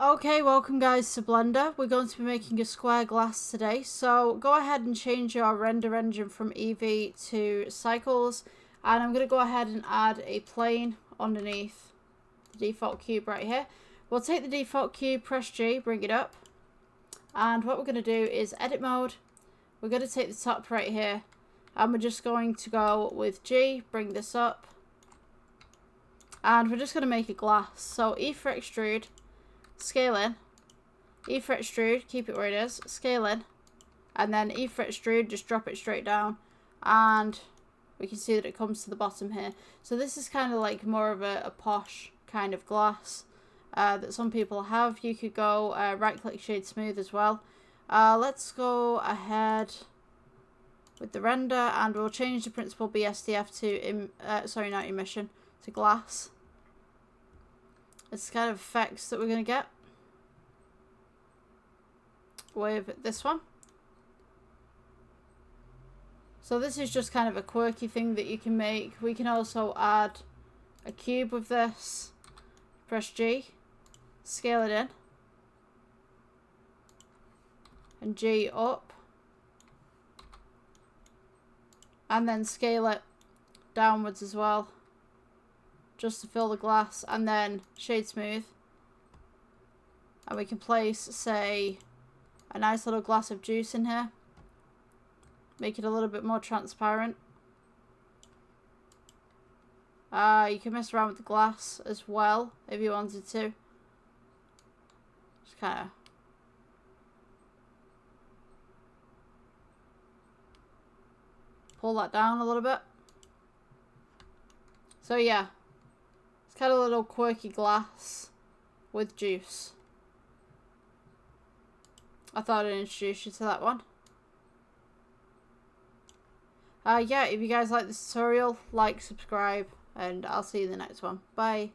Okay, welcome guys to Blender. We're going to be making a square glass today. So go ahead and change your render engine from Eevee to Cycles. And I'm going to go ahead and add a plane underneath the default cube right here. We'll take the default cube, press G, bring it up. And what we're going to do is edit mode. We're going to take the top right here. And we're just going to go with G, bring this up. And we're just going to make a glass. So E for extrude. Scale in, E for extrude, keep it where it is, scale in, and then E for extrude, just drop it straight down, and we can see that it comes to the bottom here. So this is kind of like more of a posh kind of glass that some people have. You could go right click shade smooth as well. Let's go ahead with the render, and we'll change the principal BSDF to, not emission, to glass. It's the kind of effects that we're going to get with this one. So this is just kind of a quirky thing that you can make. We can also add a cube with this. Press G, scale it in, and G up, and then scale it downwards as well, just to fill the glass, and then shade smooth, and we can place, say, a nice little glass of juice in here, make it a little bit more transparent. You can mess around with the glass as well if you wanted to. Just kind of pull that down a little bit. So yeah, it's kind of a little quirky glass with juice. I thought I'd introduce you to that one. Yeah, if you guys like this tutorial, like, subscribe, and I'll see you in the next one. Bye.